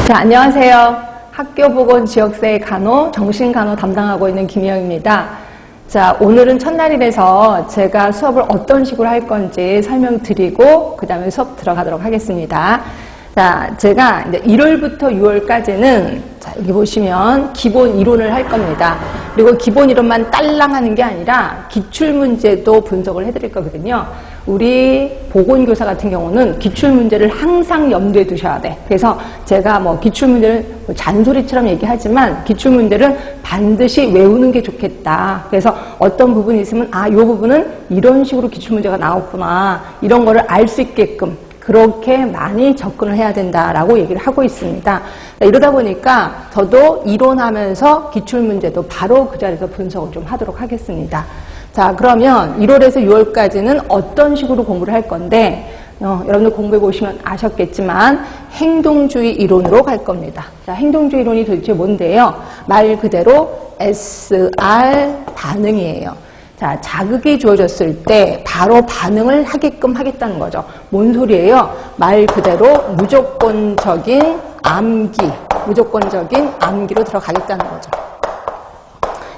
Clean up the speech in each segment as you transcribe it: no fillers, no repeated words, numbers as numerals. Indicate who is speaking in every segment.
Speaker 1: 자, 안녕하세요. 학교보건지역사회 간호, 정신간호 담당하고 있는 김희영입니다. 자, 오늘은 첫날이라서 제가 수업을 어떤 식으로 할 건지 설명드리고 그 다음에 수업 들어가도록 하겠습니다. 자, 제가 이제 1월부터 6월까지는 자, 여기 보시면 기본 이론을 할 겁니다. 그리고 기본 이론만 딸랑 하는 게 아니라 기출문제도 분석을 해드릴 거거든요. 우리 보건교사 같은 경우는 기출문제를 항상 염두에 두셔야 돼. 그래서 제가 뭐 기출문제를 잔소리처럼 얘기하지만 기출문제를 반드시 외우는 게 좋겠다. 그래서 어떤 부분이 있으면 아, 이 부분은 이런 식으로 기출문제가 나왔구나. 이런 거를 알 수 있게끔 그렇게 많이 접근을 해야 된다라고 얘기를 하고 있습니다. 이러다 보니까 저도 이론하면서 기출문제도 바로 그 자리에서 분석을 좀 하도록 하겠습니다. 자, 그러면 1월에서 6월까지는 어떤 식으로 공부를 할 건데 여러분들 공부해 보시면 아셨겠지만 행동주의 이론으로 갈 겁니다. 자, 행동주의 이론이 도대체 뭔데요? 말 그대로 SR 반응이에요. 자, 자극이 주어졌을 때 바로 반응을 하게끔 하겠다는 거죠. 뭔 소리예요? 말 그대로 무조건적인 암기로 들어가겠다는 거죠.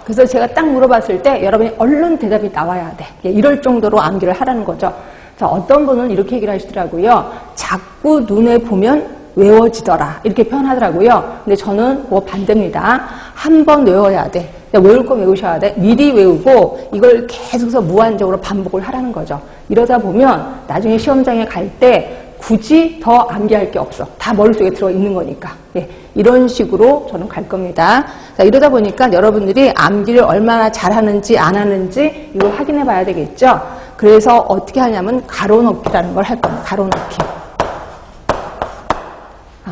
Speaker 1: 그래서 제가 딱 물어봤을 때 여러분이 얼른 대답이 나와야 돼. 이럴 정도로 암기를 하라는 거죠. 자, 어떤 분은 이렇게 얘기를 하시더라고요. 자꾸 눈에 보면 외워지더라. 이렇게 표현하더라고요. 근데 저는 뭐 반대입니다. 한 번 외워야 돼. 외울 거 외우셔야 돼. 미리 외우고 이걸 계속해서 무한적으로 반복을 하라는 거죠. 이러다 보면 나중에 시험장에 갈 때 굳이 더 암기할 게 없어. 다 머릿속에 들어있는 거니까. 예, 이런 식으로 저는 갈 겁니다. 자, 이러다 보니까 여러분들이 암기를 얼마나 잘하는지 안 하는지 이걸 확인해 봐야 되겠죠. 그래서 어떻게 하냐면 가로넣기라는 걸 할 겁니다. 가로넣기.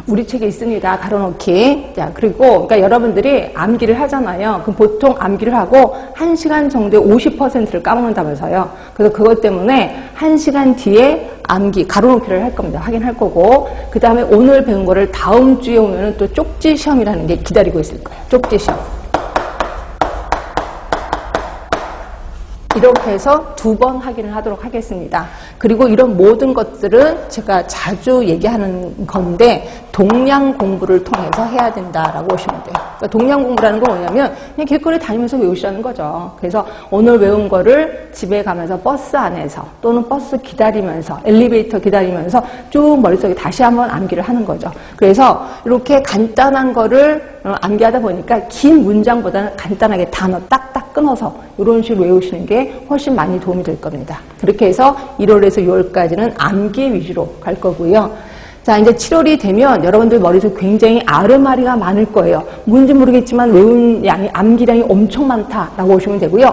Speaker 1: 우리 책에 있습니다. 가로넣기. 자, 그리고, 그러니까 여러분들이 암기를 하잖아요. 그럼 보통 암기를 하고 1시간 정도에 50%를 까먹는다면서요. 그래서 그것 때문에 1시간 뒤에 암기, 가로넣기를 할 겁니다. 확인할 거고. 그 다음에 오늘 배운 거를 다음 주에 오면은 또 쪽지 시험이라는 게 기다리고 있을 거예요. 쪽지 시험. 이렇게 해서 2번 확인을 하도록 하겠습니다. 그리고 이런 모든 것들은 제가 자주 얘기하는 건데 동량 공부를 통해서 해야 된다라고 보시면 돼요. 그러니까 동량 공부라는 건 뭐냐면 그냥 길거리 다니면서 외우시라는 거죠. 그래서 오늘 외운 거를 집에 가면서 버스 안에서 또는 버스 기다리면서 엘리베이터 기다리면서 쭉 머릿속에 다시 한번 암기를 하는 거죠. 그래서 이렇게 간단한 거를 암기하다 보니까 긴 문장보다는 간단하게 단어 딱딱 끊어서 이런 식으로 외우시는 게 훨씬 많이 도움이 될 겁니다. 그렇게 해서 1월에서 6월까지는 암기 위주로 갈 거고요. 자, 이제 7월이 되면 여러분들 머릿속에 굉장히 아르마리가 많을 거예요. 뭔지 모르겠지만 외운 양이, 암기량이 엄청 많다라고 보시면 되고요.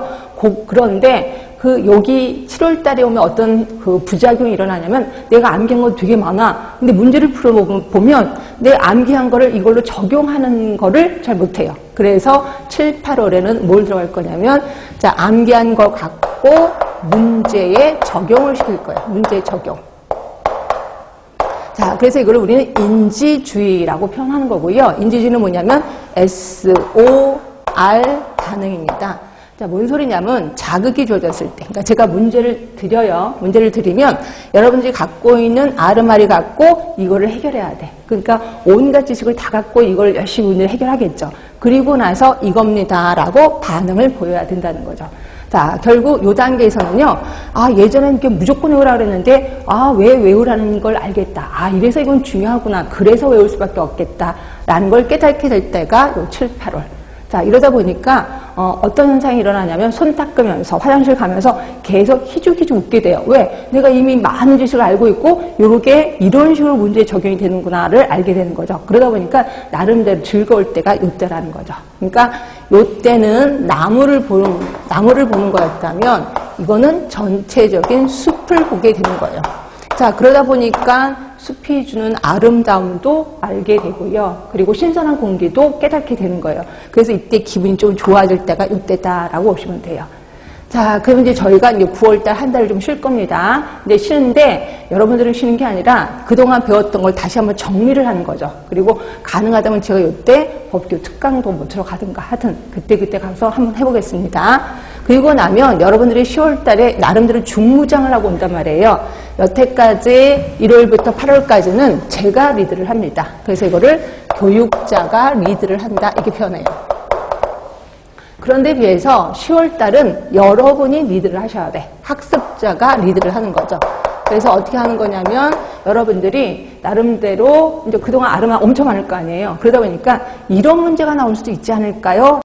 Speaker 1: 그런데 여기 7월 달에 오면 어떤 부작용이 일어나냐면 내가 암기한 거 되게 많아. 근데 문제를 풀어보면 내 암기한 거를 이걸로 적용하는 거를 잘 못해요. 그래서 7, 8월에는 뭘 들어갈 거냐면 자, 암기한 거 갖고 문제에 적용을 시킬 거예요. 문제 적용. 자, 그래서 이걸 우리는 인지주의라고 표현하는 거고요. 인지주의는 뭐냐면 SOR 반응입니다. 자, 뭔 소리냐면 자극이 주어졌을 때, 그러니까 제가 문제를 드려요. 문제를 드리면 여러분들이 갖고 있는 아르마리 갖고 이거를 해결해야 돼. 그러니까 온갖 지식을 다 갖고 이걸 열심히 문제를 해결하겠죠. 그리고 나서 이겁니다라고 반응을 보여야 된다는 거죠. 자, 결국 요 단계에서는요, 아, 예전엔 이렇게 무조건 외우라 그랬는데, 아, 왜 외우라는 걸 알겠다. 아, 이래서 이건 중요하구나. 그래서 외울 수밖에 없겠다. 라는 걸 깨닫게 될 때가 요 7, 8월. 자, 이러다 보니까 어떤 현상이 일어나냐면 손 닦으면서 화장실 가면서 계속 희죽희죽 웃게 돼요. 왜? 내가 이미 많은 지식을 알고 있고 요렇게 이런 식으로 문제에 적용이 되는구나를 알게 되는 거죠. 그러다 보니까 나름대로 즐거울 때가 요때라는 거죠. 그러니까 요때는 나무를 보는 거였다면 이거는 전체적인 숲을 보게 되는 거예요. 자, 그러다 보니까 숲이 주는 아름다움도 알게 되고요. 그리고 신선한 공기도 깨닫게 되는 거예요. 그래서 이때 기분이 좀 좋아질 때가 이때다라고 보시면 돼요. 자, 그럼 이제 저희가 이제 9월달 한 달을 좀 쉴 겁니다. 근데 쉬는데 여러분들은 쉬는 게 아니라 그동안 배웠던 걸 다시 한번 정리를 하는 거죠. 그리고 가능하다면 제가 이때 법규 특강도 뭐 들어가든가 하든 그때 가서 한번 해보겠습니다. 그리고 나면 여러분들이 10월달에 나름대로 중무장을 하고 온단 말이에요. 여태까지 1월부터 8월까지는 제가 리드를 합니다. 그래서 이거를 교육자가 리드를 한다 이렇게 표현해요. 그런데 비해서 10월 달은 여러분이 리드를 하셔야 돼. 학습자가 리드를 하는 거죠. 그래서 어떻게 하는 거냐면 여러분들이 나름대로 이제 그동안 아르마 엄청 많을 거 아니에요. 그러다 보니까 이런 문제가 나올 수도 있지 않을까요?